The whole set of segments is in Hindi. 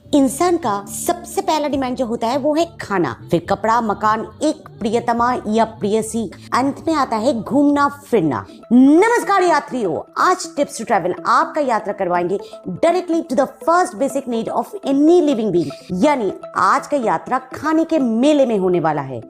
इंसान का सबसे पहला डिमांड जो होता है वो है खाना, फिर कपड़ा, मकान, एक प्रियतमा या प्रियसी, अंत में आता है घूमना फिरना। नमस्कार यात्रियों, आज टिप्स टू ट्रैवल आपका यात्रा करवाएंगे directly to the first basic need of any living being, यानी आज का यात्रा खाने के मेले में होने वाला है।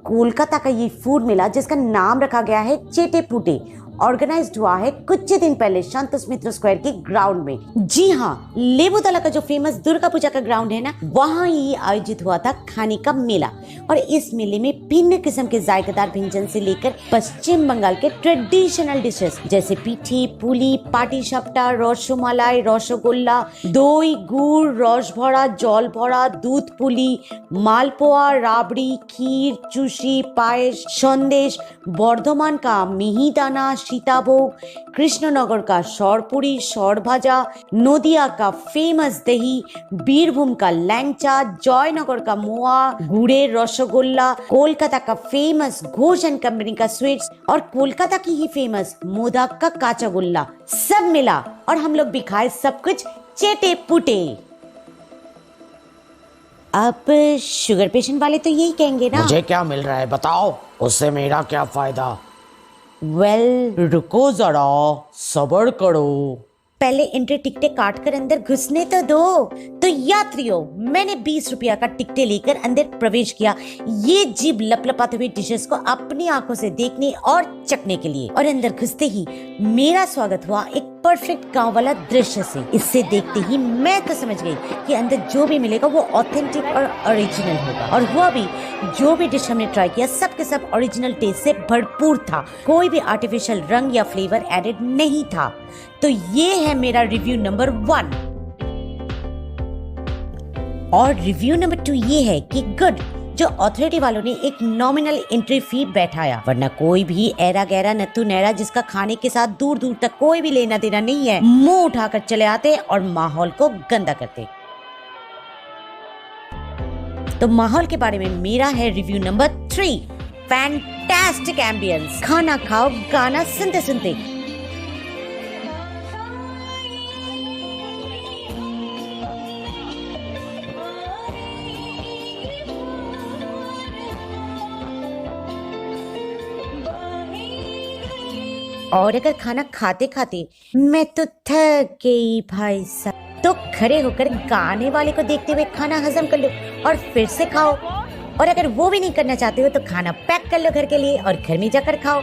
कोलकाता का ये फूड मेला जिसका नाम रखा गया है चेटे पुटे, ऑर्गेनाइज्ड हुआ है कुछ दिन पहले संतोष मित्र स्क्वायर के ग्राउंड में। जी हाँ, लेबुतला का जो फेमस दुर्गा पूजा का ग्राउंड है ना, वहाँ ही आयोजित हुआ था खाने का मेला। और इस मेले में भिन्न किस्म के जायकेदार व्यंजन से लेकर पश्चिम बंगाल के ट्रेडिशनल डिशेस जैसे पीठी, पुली, पाटी सापटा, रसमालाई, रसगोल्ला, दई, गुड़, रस भरा, जल भरा, दूध पुली, मालपोआ, राबड़ी, खीर, चुशी, पायस, संदेश, बर्धमान का मिहिदाना, सीताभोग, कृष्णनगर का शौरपुरी, शौर भाजा, नदिया का फेमस दही, बीरभूम का लैंगचा, जयनगर का मोआ, गुड़े रसगोल्ला, कोलकाता का फेमस घोष एंड कंपनी का स्वीट्स और कोलकाता की ही फेमस मोदक का काचागोल्ला, सब मिला और हम लोग भी खाए सब कुछ चेटे पुटे। अब शुगर पेशेंट वाले तो यही कहेंगे ना, मुझे क्या मिल रहा है बताओ, उससे मेरा क्या फायदा। रुको जरा, सब्र करो, पहले एंट्री टिकटें काट कर अंदर घुसने तो दो। तो यात्रियों, मैंने 20 रुपया का टिकटें लेकर अंदर प्रवेश किया, ये जीभ लपलपाते हुए डिशेस को अपनी आंखों से देखने और चखने के लिए। और अंदर घुसते ही मेरा स्वागत हुआ एक परफेक्ट गांव वाला दृश्य से। इससे देखते ही मैं तो समझ गई कि अंदर जो भी मिलेगा वो ऑथेंटिक और ओरिजिनल होगा। और हुआ भी, जो भी डिश हमने ट्राई किया सब के सब ओरिजिनल टेस्ट से भरपूर था, कोई भी आर्टिफिशियल रंग या फ्लेवर एडेड नहीं था। तो ये है मेरा रिव्यू नंबर 1। और रिव्यू नंबर 2 ये है कि गुड, जो अथॉरिटी वालों ने एक नॉमिनल एंट्री फी बैठाया, वरना कोई भी ऐरा गैरा नत्थु नैरा जिसका खाने के साथ दूर दूर तक कोई भी लेना देना नहीं है, मुंह उठाकर चले आते और माहौल को गंदा करते। तो माहौल के बारे में मेरा है रिव्यू नंबर 3। फैंटास्टिक एम्बियंस, खाना खाओ गाना सुनते सुनते। और अगर खाना खाते खाते मैं तो थक गई भाई साहब, तो खड़े होकर गाने वाले को देखते हुए खाना हजम कर लो और फिर से खाओ। और अगर वो भी नहीं करना चाहते हो तो खाना पैक कर लो घर के लिए और घर में जाकर खाओ।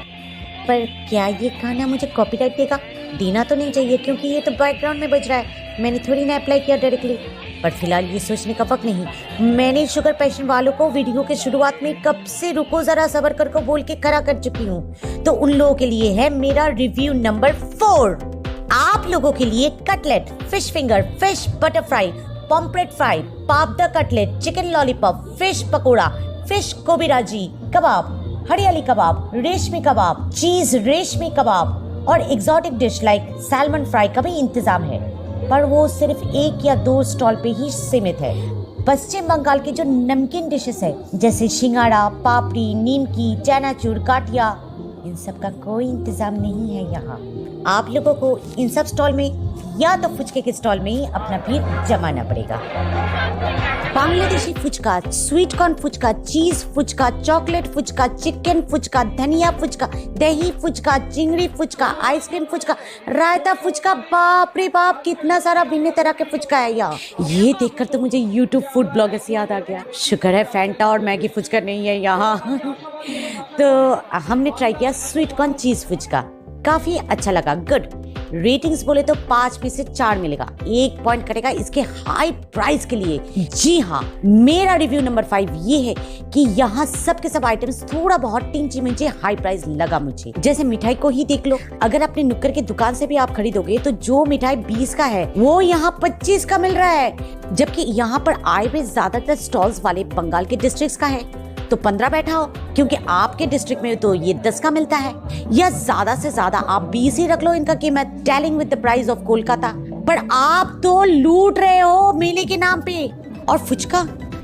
पर क्या ये गाना मुझे कॉपीराइट देगा? देना तो नहीं चाहिए क्योंकि ये तो बैकग्राउंड में बज रहा है, मैंने थोड़ी ना अप्लाई किया डायरेक्टली। पर फिलहाल ये सोचने का वक्त नहीं। मैंने शुगर पेशेंट वालों को वीडियो के शुरुआत में कब से रुको जरा सबर कर को बोल के खड़ा कर चुकी हूँ। तो उन लोगों के लिए है मेरा रिव्यू नंबर 4। आप लोगों के लिए cutlet, fish finger, fish butter fry, pomfret fry, पापड़ा cutlet, chicken lollipop, fish pakoda, fish kabiraji kebab, hariyali kebab, reshmi kebab, cheese reshmi kebab और exotic dish like salmon fry का भी इंतजाम है, पर वो सिर्फ 1 या 2 स्टॉल पे ही सीमित है। पश्चिम बंगाल के जो नमकीन डिशेस है जैसे सिंगाड़ा, पापड़ी, नीमकी, चनाचूर, काटिया, इन सब का कोई इंतजाम नहीं है यहाँ। आप लोगों को इन सब स्टॉल में या तो फुचके के स्टॉल में ही अपना भीड़ जमाना पड़ेगा। बांग्लादेशी फुचका, स्वीट कॉर्न फुचका, चीज फुचका, चॉकलेट फुचका, चिकन फुचका, धनिया फुचका, दही फुचका, चिंगड़ी फुचका, आइसक्रीम फुचका, रायता फुचका, बाप रे बाप कितना सारा भिन्न तरह के फुचका है यहाँ। ये देखकर तो मुझे यूट्यूब फूड ब्लॉगर से याद आ गया, शुक्र है फैंटा और मैगी फुचका नहीं है यहाँ। तो हमने ट्राई किया स्वीट कॉर्न चीज फुचका, काफी अच्छा लगा, गुड। रेटिंग्स बोले तो 5 में से 4 मिलेगा, 1 पॉइंट कटेगा इसके हाई प्राइस के लिए। जी हाँ, मेरा रिव्यू नंबर 5 ये है कि यहाँ सब के सब आइटम्स थोड़ा बहुत टिंची मिंची हाई प्राइस लगा मुझे। जैसे मिठाई को ही देख लो, अगर अपने नुक्कर की दुकान से भी आप खरीदोगे तो जो मिठाई 20 का है वो यहाँ 25 का मिल रहा है, जबकि यहाँ पर आए हुए ज्यादातर स्टॉल्स वाले बंगाल के डिस्ट्रिक्ट का है तो 15 बैठाओ, क्योंकि आपके डिस्ट्रिक्ट में तो ये 10 का मिलता है, या ज्यादा से ज्यादा आप 20 ही रख लो इनका कीमत, telling with the price of Kolkata. पर आप तो लूट रहे हो मेले के नाम पे। और फुचका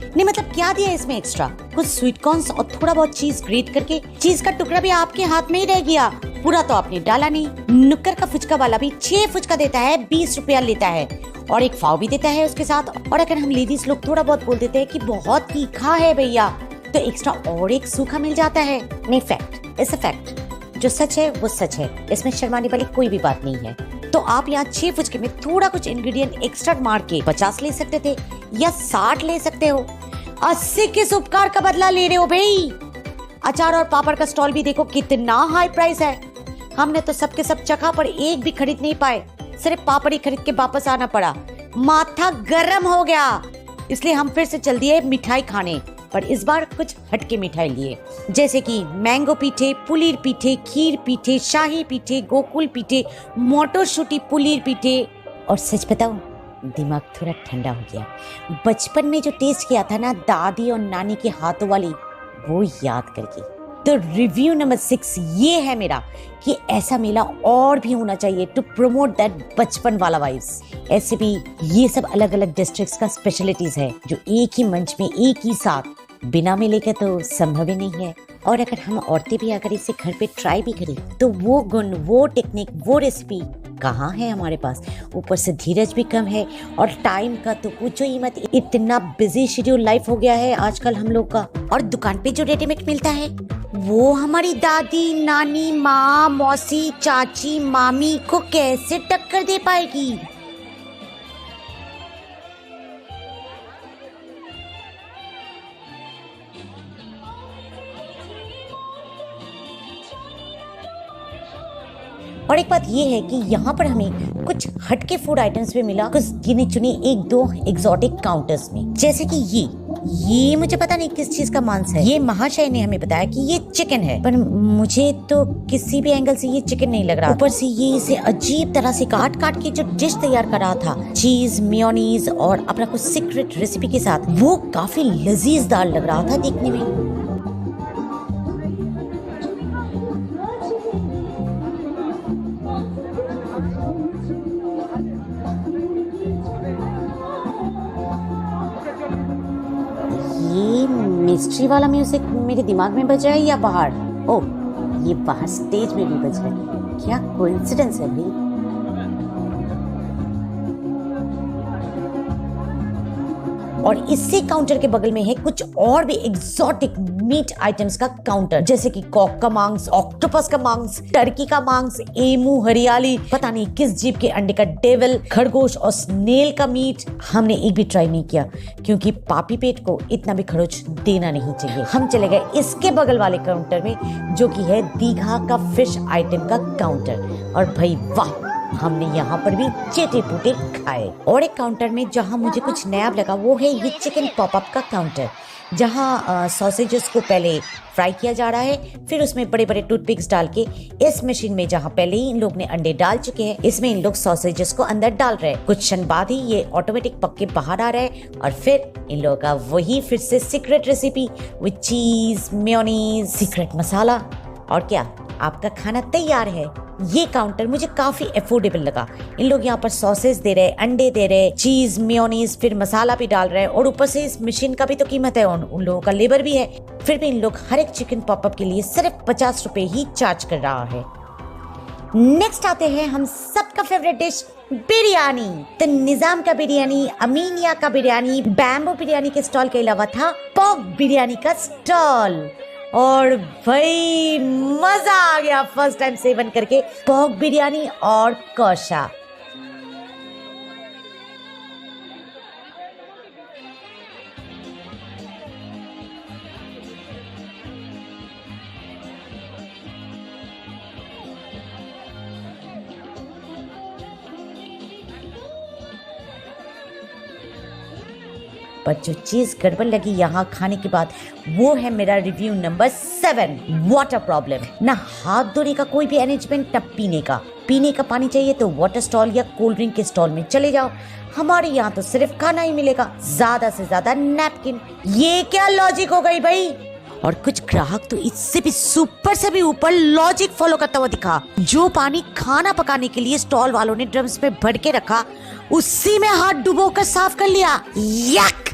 नहीं, मतलब क्या दिया इसमें एक्स्ट्रा? कुछ स्वीट कॉर्न्स और थोड़ा बहुत चीज ग्रेट करके, चीज का टुकड़ा भी आपके हाथ में ही रह गया, पूरा तो आपने डाला नहीं। नुक्कर का फुचका वाला भी 6 फुचका देता है, 20 रुपया लेता है और एक पाव भी देता है उसके साथ। और अगर हम लेडीज लोग थोड़ा बहुत बोल देते हैं कि बहुत तीखा है भैया, तो एक्स्ट्रा और एक सूखा मिल जाता है। नहीं, फैक्ट इज अ फैक्ट, जो सच है वो सच है, इसमें शर्माने वाली कोई भी बात नहीं है। तो आप यहाँ 6 फुचके में थोड़ा कुछ इंग्रेडिएंट एक्स्ट्रा मार के 50 ले सकते थे या 60 ले सकते हो। 80 किस उपकार का बदला ले रहे हो भाई। अचार और पापड़ का स्टॉल भी देखो कितना हाई प्राइस है। हमने तो सबके सब चखा पर एक भी खरीद नहीं पाए, सिर्फ पापड़ ही खरीद के वापस आना पड़ा। माथा गर्म हो गया, इसलिए हम फिर से चल दिए मिठाई खाने, पर इस बार कुछ हटके मिठाई लिए, जैसे कि मैंगो पीठे, पुलीर पीठे, खीर पीठे, शाही पीठे, गोकुल पीठे, मोटरशूटी पुलीर पीठे। और सच बताऊं, दिमाग थोड़ा ठंडा हो गया। बचपन में जो टेस्ट किया था ना दादी और नानी के हाथों वाली, वो याद करके। तो रिव्यू नंबर 6 ये है मेरा कि ऐसा मेला और भी होना चाहिए टू प्रमोट दैट बचपन वाला वाइब्स। ऐसे भी ये सब अलग अलग डिस्ट्रिक्ट्स का स्पेशलिटीज है जो एक ही मंच में एक ही साथ बिना मेले के तो संभव ही नहीं है। और अगर हम औरतें भी अगर इसे घर पे ट्राई भी करें तो वो गुण, वो टेक्निक, वो रेसिपी कहाँ है हमारे पास। ऊपर से धीरज भी कम है और टाइम का तो पूछो ही मत, इतना बिजी शेड्यूल लाइफ हो गया है आजकल हम लोग का। और दुकान पे जो रेडीमेड मिलता है वो हमारी दादी, नानी, माँ, मौसी, चाची, मामी को कैसे टक्कर दे पाएगी। और एक बात ये है कि यहाँ पर हमें कुछ हटके फूड आइटम्स भी मिला, कुछ गिने चुने 1-2 एग्जॉटिक काउंटर्स में, जैसे कि ये मुझे पता नहीं किस चीज का मांस है। ये महाशय ने हमें बताया कि ये चिकन है, पर मुझे तो किसी भी एंगल से ये चिकन नहीं लग रहा। ऊपर से ये इसे अजीब तरह से काट काट के जो डिश तैयार कर रहा था, चीज, मेयोनीज और अपना कुछ सीक्रेट रेसिपी के साथ, वो काफी लजीजदार लग रहा था देखने में। ये मिस्ट्री वाला म्यूजिक मेरे दिमाग में बज रहा है या बाहर? ओह, ये बाहर स्टेज में भी बज रहा है। क्या कोइंसिडेंस है भाई। और इसी काउंटर के बगल में है कुछ और भी एग्जॉटिक मीट आइटम्स का काउंटर, जैसे कि कॉक का मांस, ऑक्टोपस का मांस, टर्की का मांस, एमू, हरियाली, पता नहीं किस जीव के अंडे का डेविल, खरगोश और स्नेल का मीट। हमने एक भी ट्राई नहीं किया क्योंकि पापी पेट को इतना भी खरोच देना नहीं चाहिए। हम चले गए इसके बगल वाले काउंटर में, जो कि है दीघा का फिश आइटम का काउंटर। और भाई वाह, हमने यहाँ पर भी चेटे पुटे खाए। और एक काउंटर में जहाँ मुझे कुछ नया लगा वो है ये चिकन पॉपअप का काउंटर, जहाँ सॉसेजेस को पहले फ्राई किया जा रहा है, फिर उसमें बड़े बड़े टूथपिक्स डाल के इस मशीन में, जहाँ पहले ही इन लोग ने अंडे डाल चुके हैं, इसमें इन लोग सॉसेजेस को अंदर डाल रहे हैं। कुछ क्षण बाद ही ये ऑटोमेटिक पक के बाहर आ रहा है और फिर इन लोगों का वही फिर से सीक्रेट रेसिपी विद चीज, मेयोनीज, सीक्रेट मसाला, और क्या आपका खाना तैयार है। ये काउंटर मुझे काफी अफोर्डेबल लगा। इन लोग यहाँ पर सॉसेस दे रहे, अंडे दे रहे, चीज, मेयोनीज, फिर मसाला भी डाल रहे हैं, और ऊपर से इस मशीन का भी तो कीमत है, उन लोगों का लेबर भी है। फिर भी इन लोग हर एक चिकन पॉपअप के लिए सिर्फ 50 रुपए ही चार्ज कर रहा है। नेक्स्ट आते हैं हम सबका फेवरेट डिश, बिरयानी। तो निजाम का बिरयानी, अमीनिया का बिरयानी, बैम्बो बिरयानी के स्टॉल के अलावा था पॉक बिरयानी का स्टॉल। और भाई मजा आ गया फर्स्ट टाइम सेवन करके पॉक बिरयानी और कौशा। पर जो चीज गड़बड़ लगी यहाँ खाने के बाद, वो है मेरा रिव्यू नंबर 7, वाटर प्रॉब्लम। ना हाथ धोने का कोई भी अरेंजमेंट, ना पीने का पानी चाहिए तो वाटर स्टॉल या कोल्ड ड्रिंक के स्टॉल में चले जाओ। हमारे यहाँ तो सिर्फ खाना ही मिलेगा, ज्यादा से ज्यादा नैपकिन। ये क्या लॉजिक हो गई भाई। और कुछ ग्राहक तो इससे भी सुपर से भी ऊपर लॉजिक फॉलो करता हुआ दिखा। जो पानी खाना पकाने के लिए स्टॉल वालों ने ड्रम्स में भर के रखा, उसी में हाथ डुबोकर साफ कर लिया। यक।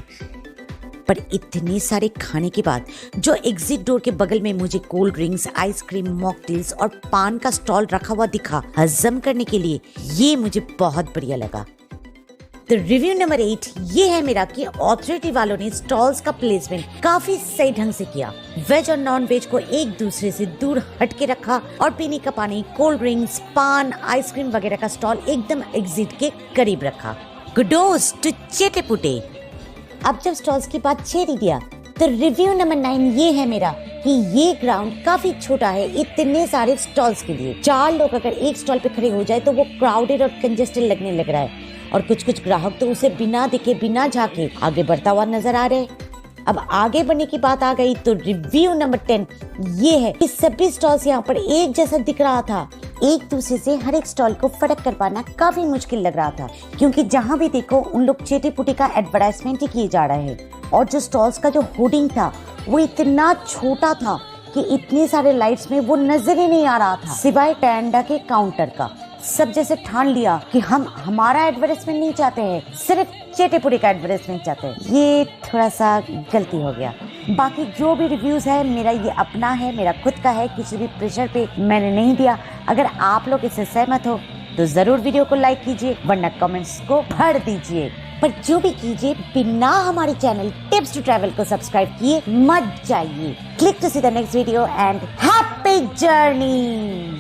पर इतने सारे खाने के बाद जो एग्जिट डोर के बगल में मुझे कोल्ड ड्रिंक्स, आइसक्रीम, मॉकटेल्स और पान का स्टॉल रखा हुआ दिखा हजम करने के लिए, ये मुझे बहुत बढ़िया लगा। तो रिव्यू नंबर 8 ये है मेरा कि अथॉरिटी वालों ने स्टॉल्स का प्लेसमेंट काफी सही ढंग से किया। वेज और नॉन वेज को एक दूसरे से दूर हट के रखा और पीने का पानी, कोल्ड ड्रिंक्स, पान, आइसक्रीम वगैरह का स्टॉल एकदम एग्जिट के करीब रखा। कुडोस टू चेटे पुटे। अब जब स्टॉल्स की बात छेड़ ही दिया तो रिव्यू नंबर 9 ये है मेरा कि ये ग्राउंड काफी छोटा है इतने सारे स्टॉल्स के लिए। 4 लोग अगर एक स्टॉल पे खड़े हो जाए तो वो क्राउडेड और कंजेस्टेड लगने लग रहा है और कुछ ग्राहक तो उसे बिना दिखे बिना झाके आगे बढ़ता हुआ नजर आ रहे हैं। अब आगे बढ़ने की बात आ गई तो रिव्यू नंबर 10 ये है कि सभी स्टॉल्स यहाँ पर एक जैसा दिख रहा था। एक दूसरे से हर एक स्टॉल को फर्क कर पाना काफी मुश्किल लग रहा था क्योंकि जहाँ भी देखो उन लोग चेटी पुटी का एडवर्टाइजमेंट ही किए जा रहे हैं। और जो स्टॉल्स का जो होर्डिंग था वो इतना छोटा था कि इतने सारे लाइट्स में वो नजर ही नहीं आ रहा था सिवाय टेंडा के काउंटर का। सब जैसे ठान लिया कि हम हमारा एडवर्टाइजमेंट नहीं चाहते हैं, सिर्फ चेटेपुटी का एडवर्टाइजमेंट चाहते हैं। ये थोड़ा सा गलती हो गया। बाकी जो भी रिव्यूज है मेरा ये अपना है, मेरा खुद का है, किसी भी प्रेशर पे मैंने नहीं दिया। अगर आप लोग इससे सहमत हो तो जरूर वीडियो को लाइक कीजिए वरना कमेंट्स को भर दीजिए। पर जो भी कीजिए बिना हमारे चैनल टिप्स टू ट्रैवल को सब्सक्राइब किए मत जाइए। Click to see the next video and happy journey.